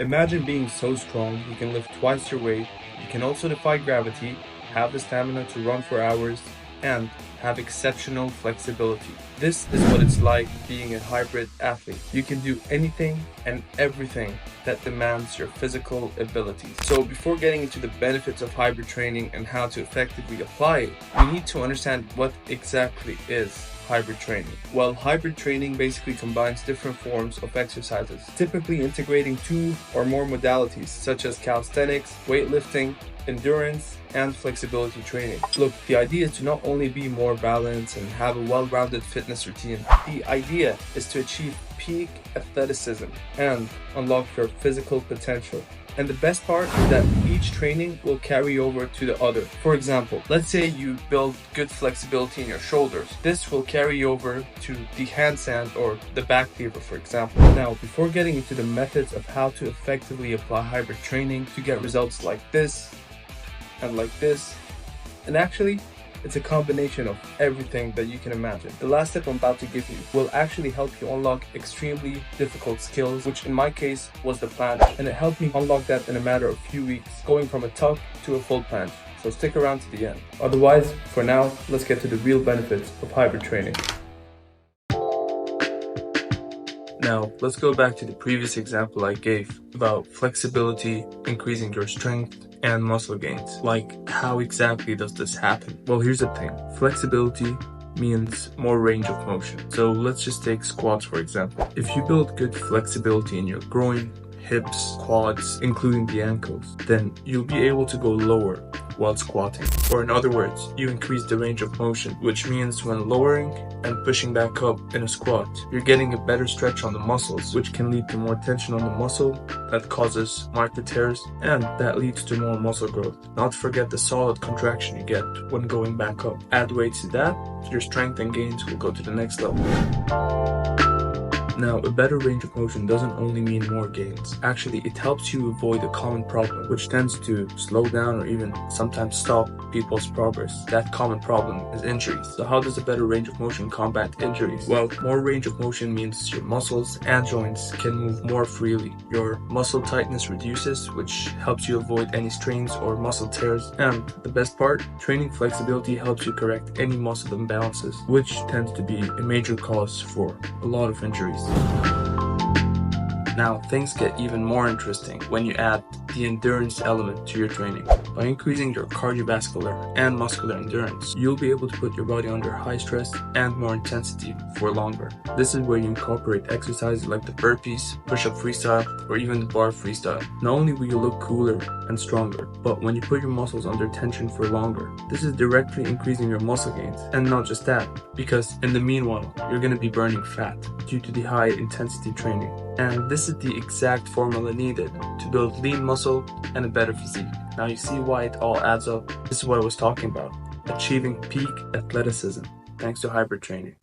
Imagine being so strong you can lift twice your weight, you can also defy gravity, have the stamina to run for hours, and have exceptional flexibility. This is what it's like being a hybrid athlete. You can do anything and everything that demands your physical abilities. So before getting into the benefits of hybrid training and how to effectively apply it, we need to understand what exactly is hybrid training. Well, hybrid training basically combines different forms of exercises, typically integrating two or more modalities such as calisthenics, weightlifting, endurance, and flexibility training. Look, the idea is to not only be more balanced and have a well-rounded fitness routine, the idea is to achieve peak athleticism and unlock your physical potential. And the best part is that each training will carry over to the other. For example, let's say you build good flexibility in your shoulders. This will carry over to the handstand or the back lever, for example. Now, before getting into the methods of how to effectively apply hybrid training to get results like this and like this, and actually, it's a combination of everything that you can imagine. The last tip I'm about to give you will actually help you unlock extremely difficult skills, which in my case was the planche, and it helped me unlock that in a matter of a few weeks, going from a tuck to a full planche. So stick around to the end. Otherwise, for now, let's get to the real benefits of hybrid training. Now, let's go back to the previous example I gave about flexibility, increasing your strength, and muscle gains. Like, how exactly does this happen? Well, here's the thing. Flexibility means more range of motion. So let's just take squats, for example. If you build good flexibility in your groin, hips, quads, including the ankles, then you'll be able to go lower while squatting. Or in other words, you increase the range of motion, which means when lowering and pushing back up in a squat, you're getting a better stretch on the muscles, which can lead to more tension on the muscle that causes micro tears, and that leads to more muscle growth. Not to forget the solid contraction you get when going back up. Add weight to that, your strength and gains will go to the next level. Now, a better range of motion doesn't only mean more gains. Actually, it helps you avoid a common problem, which tends to slow down or even sometimes stop people's progress. That common problem is injuries. So how does a better range of motion combat injuries? Well, more range of motion means your muscles and joints can move more freely. Your muscle tightness reduces, which helps you avoid any strains or muscle tears. And the best part, training flexibility helps you correct any muscle imbalances, which tends to be a major cause for a lot of injuries. Now, things get even more interesting when you add the endurance element to your training. By increasing your cardiovascular and muscular endurance, you'll be able to put your body under high stress and more intensity for longer. This is where you incorporate exercises like the burpees, push-up freestyle, or even the bar freestyle. Not only will you look cooler and stronger, but when you put your muscles under tension for longer, this is directly increasing your muscle gains. And not just that, because in the meanwhile, you're going to be burning fat due to the high intensity training. And this is the exact formula needed to build lean muscle and a better physique. Now you see why it all adds up. This is what I was talking about. Achieving peak athleticism thanks to hybrid training.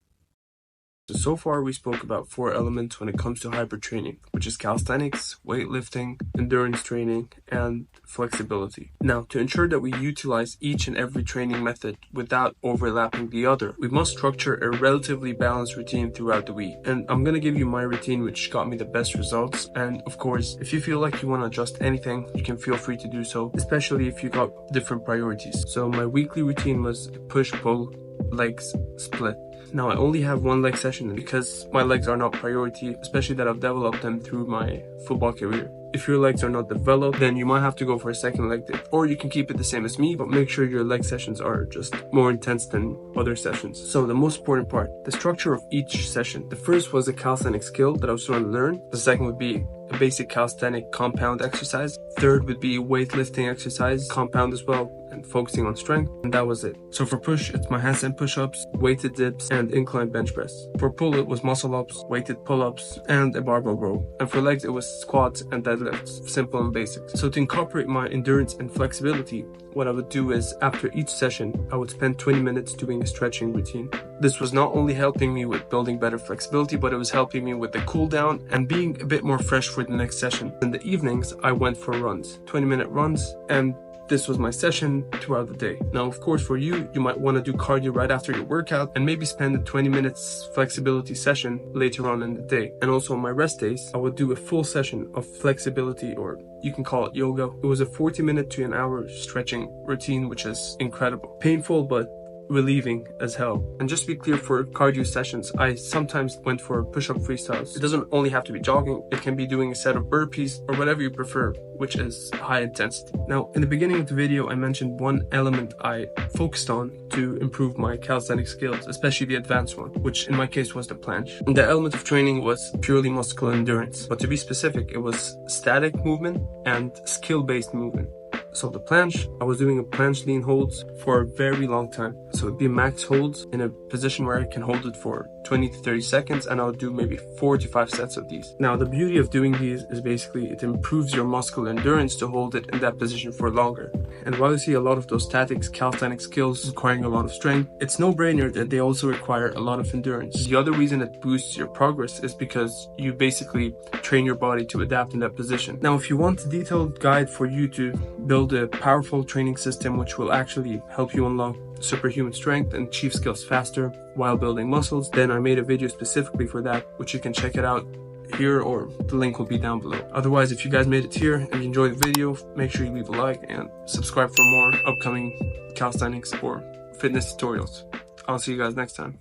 So far we spoke about 4 elements when it comes to hybrid training, which is calisthenics, weightlifting, endurance training, and flexibility. Now, to ensure that we utilize each and every training method without overlapping the other, we must structure a relatively balanced routine throughout the week. And I'm gonna give you my routine, which got me the best results. And of course, if you feel like you wanna adjust anything, you can feel free to do so, especially if you got different priorities. So my weekly routine was push-pull, legs, split. Now I only have one leg session because my legs are not priority, especially that I've developed them through my football career. If your legs are not developed, then you might have to go for a second leg day. Or you can keep it the same as me, but make sure your leg sessions are just more intense than other sessions. So the most important part, the structure of each session. The first was a calisthenic skill that I was trying to learn. The second would be a basic calisthenic compound exercise. Third would be weightlifting exercise, compound as well, and focusing on strength. And that was it. So for push, it's my handstand push-ups, weighted dips, and incline bench press. For pull, it was muscle-ups, weighted pull-ups, and a barbell row. And for legs, it was squats and deadlifts, simple and basic. So to incorporate my endurance and flexibility, what I would do is after each session, I would spend 20 minutes doing a stretching routine. This was not only helping me with building better flexibility, but it was helping me with the cool down and being a bit more fresh for the next session. In the evenings, I went for runs, 20-minute runs, and this was my session throughout the day. Now, of course, for you, you might want to do cardio right after your workout and maybe spend a 20 minutes flexibility session later on in the day. And also on my rest days, I would do a full session of flexibility, or you can call it yoga. It was a 40-minute to an hour stretching routine, which is incredible. Painful, but relieving as hell. And just to be clear, for cardio sessions, I sometimes went for push-up freestyles. It doesn't only have to be jogging. It can be doing a set of burpees or whatever you prefer, which is high intensity. Now, in the beginning of the video, I mentioned one element I focused on to improve my calisthenic skills, especially the advanced one, which in my case was the planche. And the element of training was purely muscular endurance. But to be specific, it was static movement and skill-based movement. So the planche, I was doing a planche lean holds for a very long time. So it'd be max holds in a position where I can hold it for 20 to 30 seconds, and I'll do maybe 4 to 5 sets of these. Now, the beauty of doing these is basically it improves your muscular endurance to hold it in that position for longer. And while you see a lot of those static calisthenic skills requiring a lot of strength, it's no brainer that they also require a lot of endurance. The other reason it boosts your progress is because you basically train your body to adapt in that position. Now, if you want a detailed guide for you to build a powerful training system which will actually help you unlock superhuman strength and achieve skills faster while building muscles, then I made a video specifically for that, which you can check it out here, or the link will be down below. Otherwise, if you guys made it here and you enjoyed the video, make sure you leave a like and subscribe for more upcoming calisthenics or fitness tutorials. I'll see you guys next time.